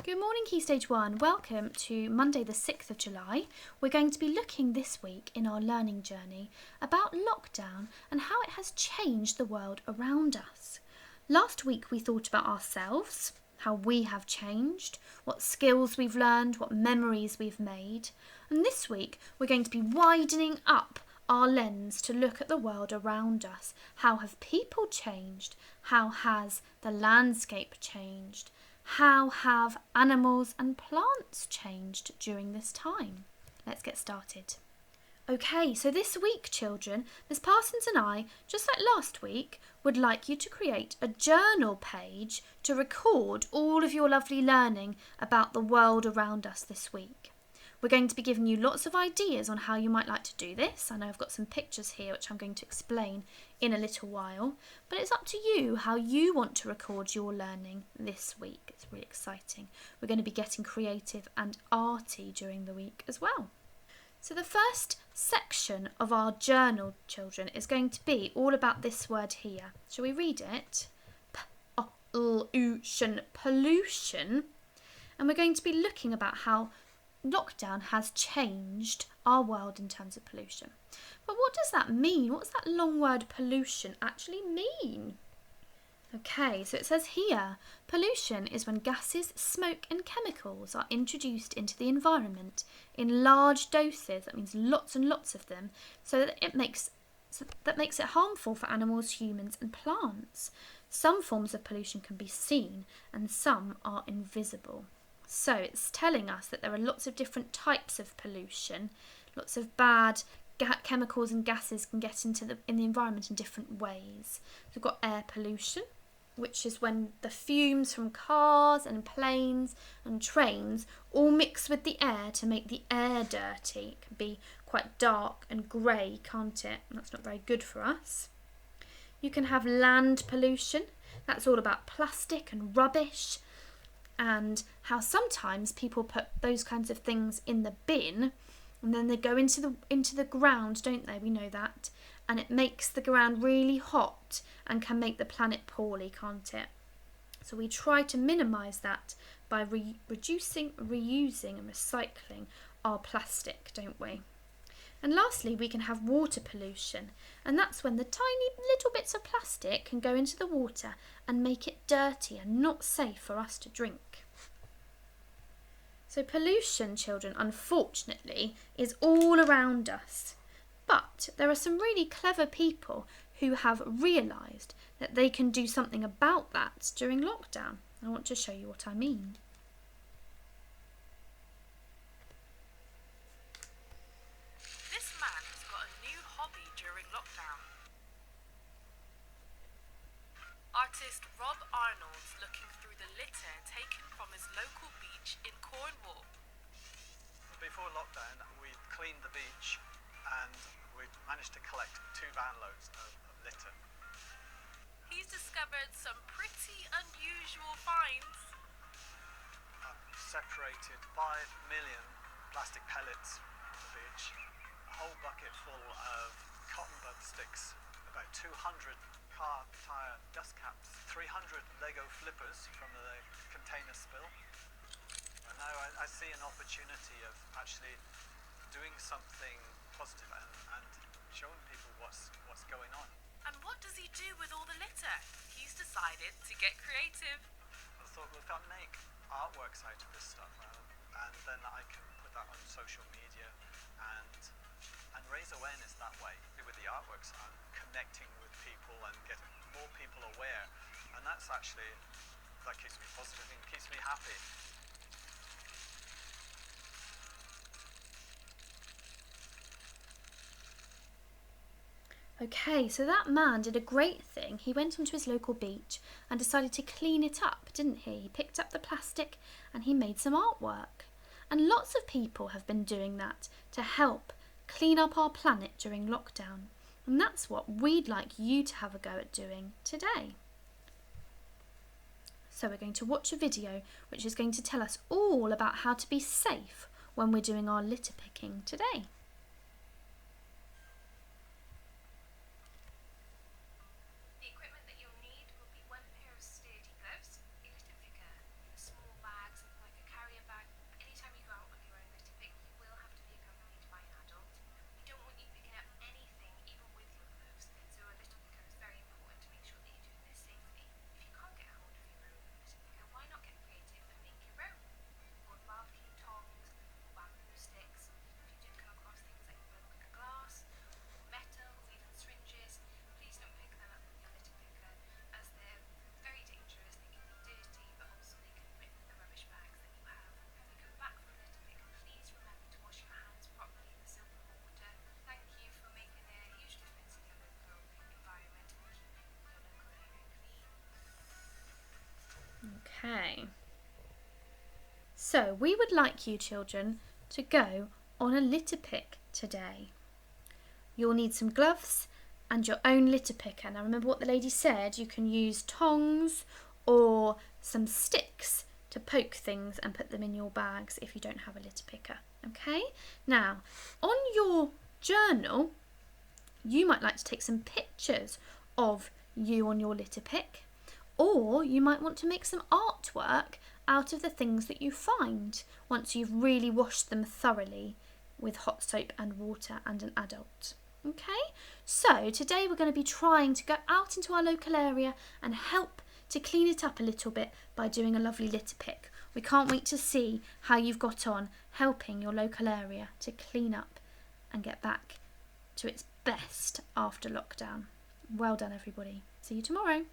Good morning, Key Stage 1. Welcome to Monday the 6th of July. We're going to be looking this week in our learning journey about lockdown and how it has changed the world around us. Last week we thought about ourselves, how we have changed, what skills we've learned, what memories we've made. And this week we're going to be widening up our lens to look at the world around us. How have people changed? How has the landscape changed? How have animals and plants changed during this time? Let's get started. Okay, so this week, children, Miss Parsons and I, just like last week, would like you to create a journal page to record all of your lovely learning about the world around us this week. We're going to be giving you lots of ideas on how you might like to do this. I know I've got some pictures here which I'm going to explain in a little while, but it's up to you how you want to record your learning this week. It's really exciting. We're going to be getting creative and arty during the week as well. So the first section of our journal, children, is going to be all about this word here. Shall we read it? Pollution. And we're going to be looking about how lockdown has changed our world in terms of pollution. But what does that mean? What does that long word pollution actually mean? Okay, so it says here, pollution is when gases, smoke and chemicals are introduced into the environment in large doses, that means lots and lots of them, so that makes it harmful for animals, humans and plants. Some forms of pollution can be seen and some are invisible. So it's telling us that there are lots of different types of pollution, lots of bad chemicals and gases can get in the environment in different ways. We've got air pollution, which is when the fumes from cars and planes and trains all mix with the air to make the air dirty. It can be quite dark and grey, can't it? And that's not very good for us. You can have land pollution. That's all about plastic and rubbish, and how sometimes people put those kinds of things in the bin and then they go into the ground, don't they? We know that. And it makes the ground really hot and can make the planet poorly, can't it? So we try to minimise that by reducing, reusing and recycling our plastic, don't we? And lastly, we can have water pollution, and that's when the tiny little bits of plastic can go into the water and make it dirty and not safe for us to drink. So pollution, children, unfortunately, is all around us. But there are some really clever people who have realised that they can do something about that during lockdown. I want to show you what I mean. Artist Rob Arnold's looking through the litter taken from his local beach in Cornwall. Before lockdown, we cleaned the beach and we managed to collect 2 van loads of litter. He's discovered some pretty unusual finds. I've separated 5 million plastic pellets from the beach, a whole bucket full of cotton bud sticks, about 200 car tyre dust caps, 300 Lego flippers from the container spill. And now I see an opportunity of actually doing something positive and showing people what's going on. And what does he do with all the litter? He's decided to get creative. I thought, well, if I make artworks out of this stuff, and then I can put that on social media and raise awareness that way with the artworks. I'm connecting with people and getting more people aware, and that keeps me positive and keeps me happy. Okay, so that man did a great thing. He went onto his local beach and decided to clean it up, didn't he? He picked up the plastic and he made some artwork. And lots of people have been doing that to help clean up our planet during lockdown. And that's what we'd like you to have a go at doing today. So we're going to watch a video which is going to tell us all about how to be safe when we're doing our litter picking today. The equipment that you'll need will be one pair of sturdy gloves, a litter picker, a small bag, something like a Okay. So we would like you children to go on a litter pick today. You'll need some gloves and your own litter picker. Now remember what the lady said, you can use tongs or some sticks to poke things and put them in your bags if you don't have a litter picker. Okay? Now, on your journal, you might like to take some pictures of you on your litter pick, or you might want to make some artwork out of the things that you find once you've really washed them thoroughly with hot soap and water and an adult. Okay, so today we're going to be trying to go out into our local area and help to clean it up a little bit by doing a lovely litter pick. We can't wait to see how you've got on helping your local area to clean up and get back to its best after lockdown. Well done everybody. See you tomorrow.